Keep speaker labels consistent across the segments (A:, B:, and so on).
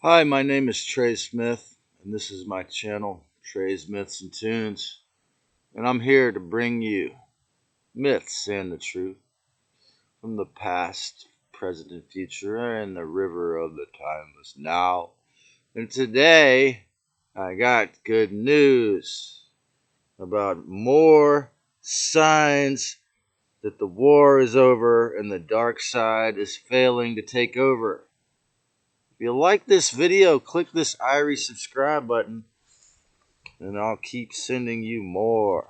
A: Hi, my name is Trey Smith, and this is my channel, Trey's Myths and Tunes, and I'm here to bring you myths and the truth from the past, present, and future, and the river of the timeless now. And today, I got good news about more signs that the war is over and the dark side is failing to take over. If you like this video, click this irie subscribe button and I'll keep sending you more.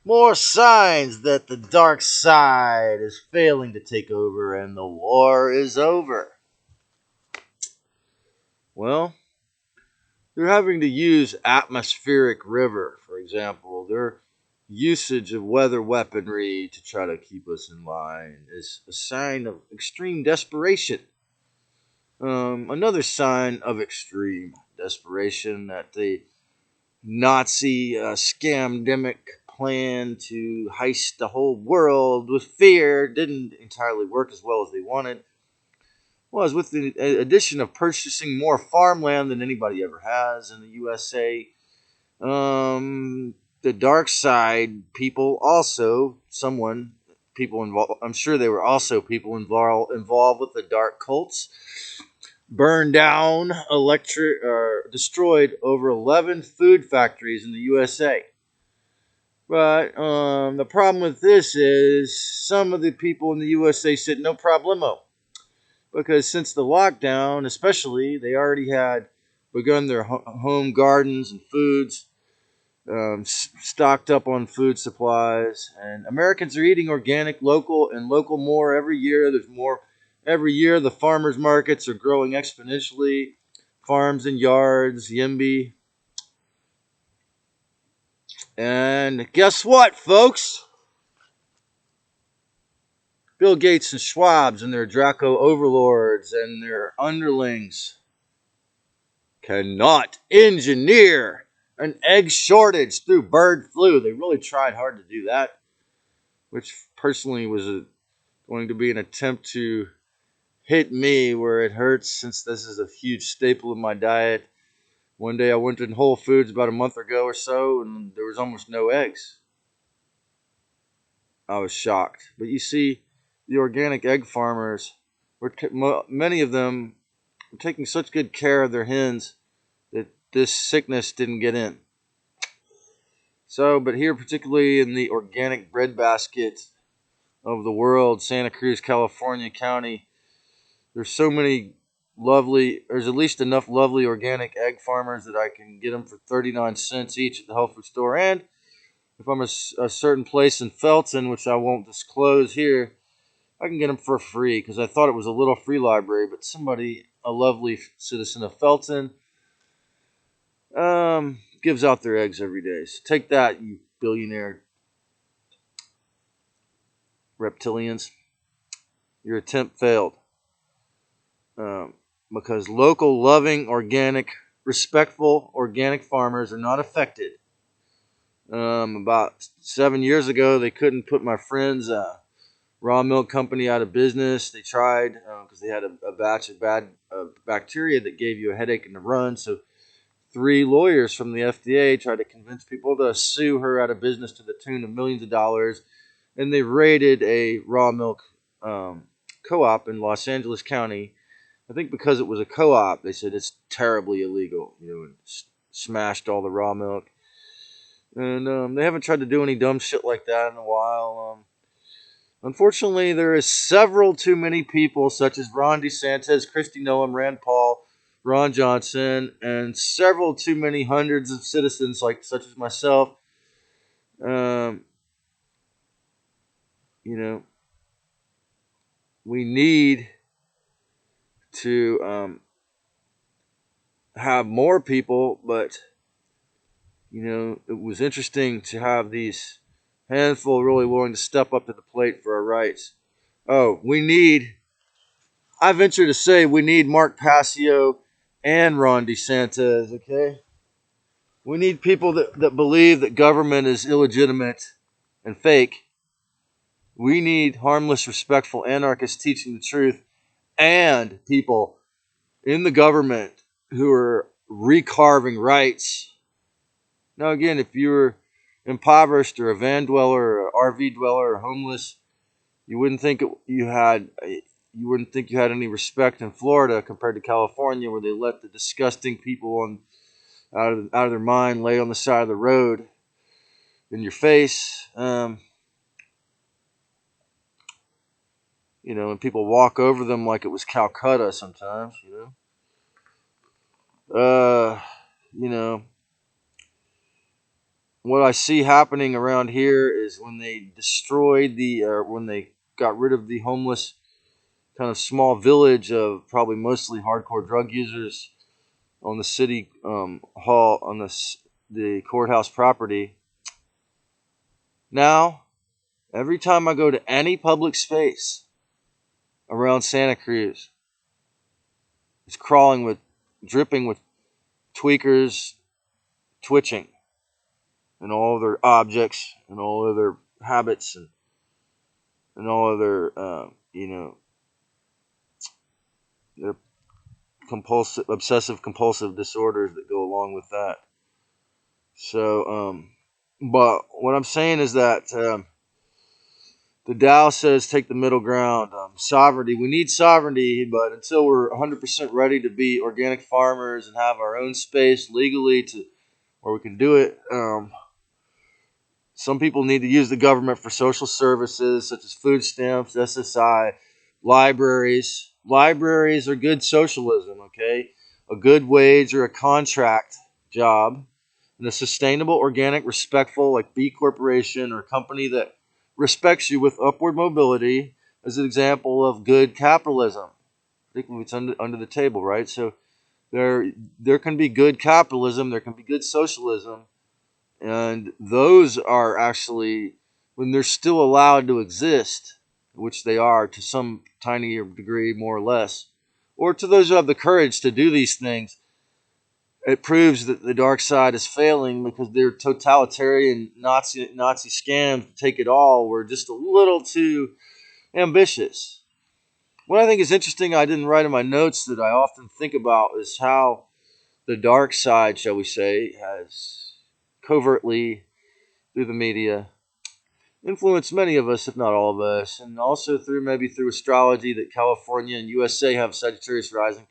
A: More signs that the dark side is failing to take over and the war is over. Well, they're having to use atmospheric river, for example. Their usage of weather weaponry to try to keep us in line is a sign of extreme desperation. Another sign of extreme desperation that the Nazi scamdemic plan to heist the whole world with fear didn't entirely work as well as they wanted. Was with the addition of purchasing more farmland than anybody ever has in the USA. The dark side people also, people involved, I'm sure they were also people involved with the dark cults, burned down, destroyed over 11 food factories in the USA. But the problem with this is some of the people in the USA said no problemo. Because since the lockdown, especially, they already had begun their home gardens and foods, stocked up on food supplies. And Americans are eating organic, local, and local more every year. There's more every year. The farmers markets are growing exponentially. Farms and yards, YIMBY. And guess what, folks? Bill Gates and Schwab's and their Draco overlords and their underlings cannot engineer an egg shortage through bird flu. They really tried hard to do that, which personally was going to be an attempt to hit me where it hurts, since this is a huge staple of my diet. One day I went to Whole Foods about a month ago or so, and there was almost no eggs. I was shocked. But you see, the organic egg farmers, many of them were taking such good care of their hens that this sickness didn't get in. So, but here, particularly in the organic breadbasket of the world, Santa Cruz, California County, there's at least enough lovely organic egg farmers that I can get them for 39 cents each at the health food store. And if I'm a certain place in Felton, which I won't disclose here, I can get them for free, because I thought it was a little free library, but somebody, a lovely citizen of Felton, gives out their eggs every day. So take that, you billionaire reptilians. Your attempt failed. Because local, loving, organic, respectful, organic farmers are not affected. About 7 years ago, they couldn't put my friend's raw milk company out of business. They tried because they had a batch of bad bacteria that gave you a headache in the run. So 3 lawyers from the FDA tried to convince people to sue her out of business to the tune of millions of dollars. And they raided a raw milk co-op in Los Angeles County. I think because it was a co-op, they said it's terribly illegal. And smashed all the raw milk. And they haven't tried to do any dumb shit like that in a while. Unfortunately, there is several too many people, such as Ron DeSantis, Kristi Noem, Rand Paul, Ron Johnson, and several too many hundreds of citizens, such as myself. Um, you know, we need to have more people, but it was interesting to have these handful really willing to step up to the plate for our rights. Oh, I venture to say we need Mark Passio and Ron DeSantis, okay? We need people that believe that government is illegitimate and fake. We need harmless, respectful anarchists teaching the truth and people in the government who are recarving rights. Now, again, if you're impoverished or a van dweller or an RV dweller or homeless, you wouldn't think you had any respect in Florida compared to California, where they let the disgusting people out of their mind lay on the side of the road in your face. And people walk over them like it was Calcutta sometimes. Uh, you know, what I see happening around here is when they when they got rid of the homeless kind of small village of probably mostly hardcore drug users on the city hall on the courthouse property. Now, every time I go to any public space around Santa Cruz, it's dripping with tweakers twitching and all of their objects and all of their habits and all of their obsessive compulsive disorders that go along with that. So, but what I'm saying is that the Tao says take the middle ground. Sovereignty. We need sovereignty, but until we're 100% ready to be organic farmers and have our own space legally where we can do it, some people need to use the government for social services such as food stamps, SSI, libraries. Libraries are good socialism, okay? A good wage or a contract job, and a sustainable, organic, respectful, like B Corporation or a company that respects you with upward mobility as an example of good capitalism. I think it's under the table, right? So there can be good capitalism, there can be good socialism, and those are actually, when they're still allowed to exist, which they are to some tiny degree, more or less, or to those who have the courage to do these things, it proves that the dark side is failing because their totalitarian Nazi scams to take it all were just a little too ambitious. What I think is interesting, I didn't write in my notes that I often think about, is how the dark side, shall we say, has covertly, through the media, influenced many of us, if not all of us, and also maybe through astrology, that California and USA have Sagittarius rising,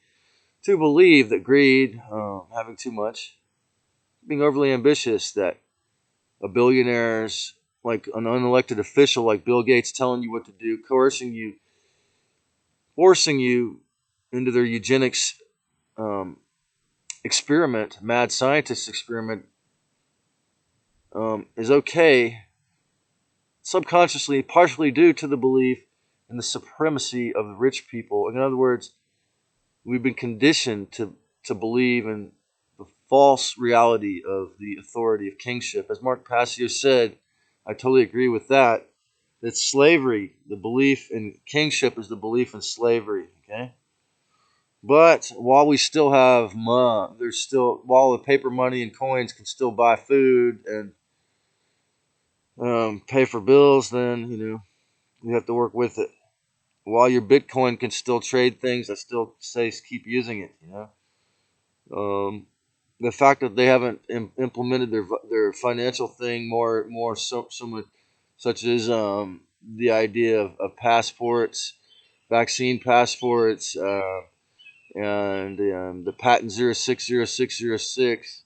A: to believe that greed, having too much, being overly ambitious, that a billionaire's like an unelected official like Bill Gates telling you what to do, coercing you, forcing you into their eugenics experiment, mad scientist experiment, is okay, subconsciously, partially due to the belief in the supremacy of the rich people. In other words, we've been conditioned to believe in the false reality of the authority of kingship. As Mark Passio said, I totally agree with that. That slavery, the belief in kingship, is the belief in slavery. Okay, but while we still have while the paper money and coins can still buy food and pay for bills, then You have to work with it. While your Bitcoin can still trade things, I still say keep using it. The fact that they haven't implemented their financial thing more so much, such as the idea of passports, vaccine passports, and the patent 060606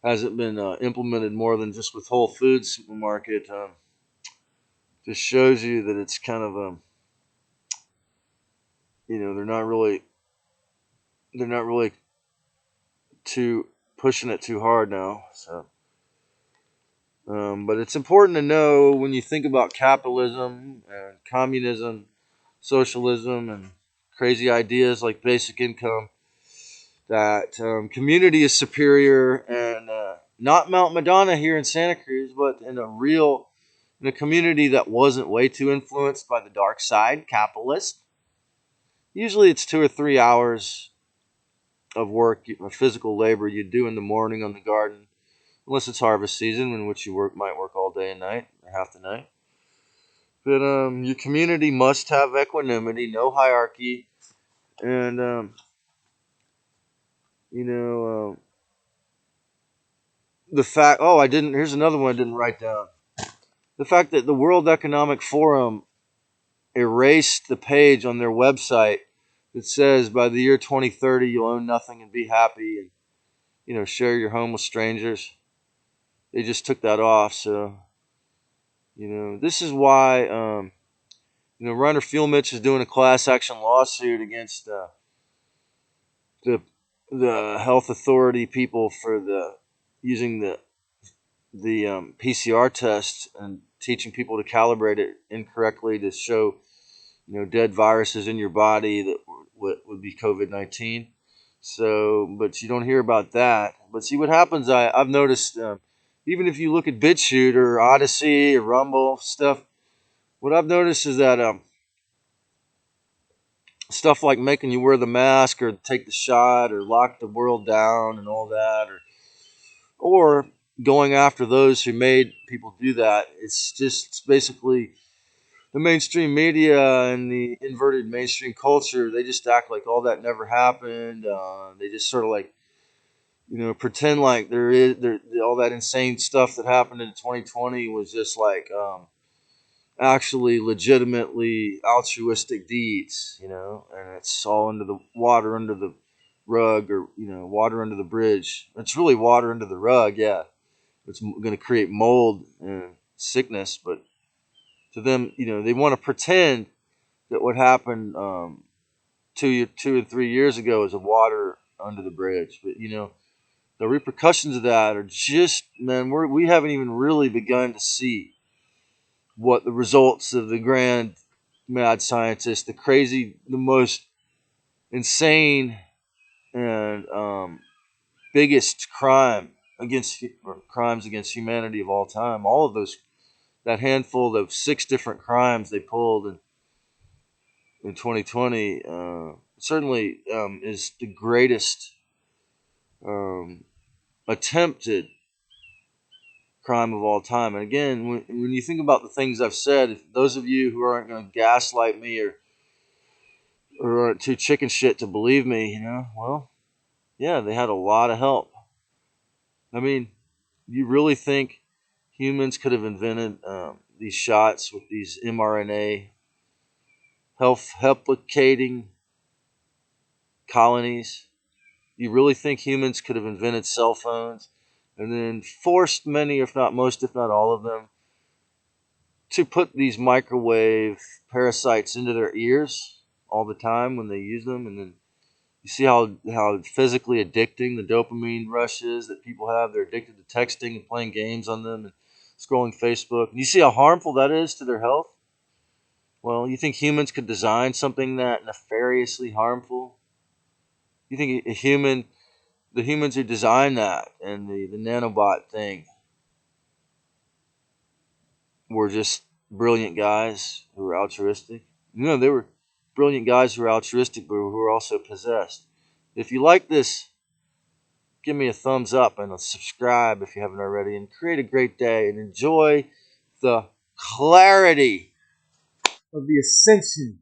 A: hasn't been implemented more than just with Whole Foods supermarket. Just shows you that it's kind of they're not really too pushing it too hard now. So, but it's important to know when you think about capitalism and communism, socialism, and crazy ideas like basic income, that community is superior, and not Mount Madonna here in Santa Cruz, but in a community that wasn't way too influenced by the dark side, capitalist. Usually it's 2 or 3 hours of work, physical labor you do in the morning on the garden, unless it's harvest season, in which you might work all day and night or half the night. But your community must have equanimity, no hierarchy, and you know the fact. Oh, I didn't. Here's another one I didn't write down. The fact that the World Economic Forum erased the page on their website that says by the year 2030 you'll own nothing and be happy, and share your home with strangers. They just took that off. So this is why Reiner Fuelmich is doing a class action lawsuit against the health authority people for using the PCR test and teaching people to calibrate it incorrectly to show dead viruses in your body that would be COVID-19. So, but you don't hear about that. But see what happens. I've noticed, even if you look at BitChute or Odyssey or Rumble stuff, what I've noticed is that stuff like making you wear the mask or take the shot or lock the world down and all that, or going after those who made people do that. It's basically the mainstream media and the inverted mainstream culture. They just act like all that never happened. They just sort of like pretend like all that insane stuff that happened in 2020 was just like actually legitimately altruistic deeds, and it's all under the water under the rug, or water under the bridge. It's really water under the rug. Yeah, it's going to create mold and sickness, but to them, they want to pretend that what happened 2 and 3 years ago is a water under the bridge. But the repercussions of that are just, man, we haven't even really begun to see what the results of the grand mad scientist, the most insane and biggest crimes against humanity of all time. All of those, that handful of 6 different crimes they pulled in 2020, certainly is the greatest um, attempted crime of all time. And again, when you think about the things I've said, if those of you who aren't going to gaslight me or aren't too chicken shit to believe me, well, yeah, they had a lot of help. I mean, you really think humans could have invented these shots with these mRNA health replicating colonies? You really think humans could have invented cell phones and then forced many, if not most, if not all of them, to put these microwave parasites into their ears all the time when they use them? And then you see how physically addicting the dopamine rush is that people have. They're addicted to texting and playing games on them and scrolling Facebook. And you see how harmful that is to their health? Well, you think humans could design something that nefariously harmful? You think the humans who designed that and the nanobot thing were just brilliant guys who were altruistic? They were brilliant guys who were altruistic, but who were also possessed. If you like this, give me a thumbs up and subscribe if you haven't already, and create a great day and enjoy the clarity
B: of the ascension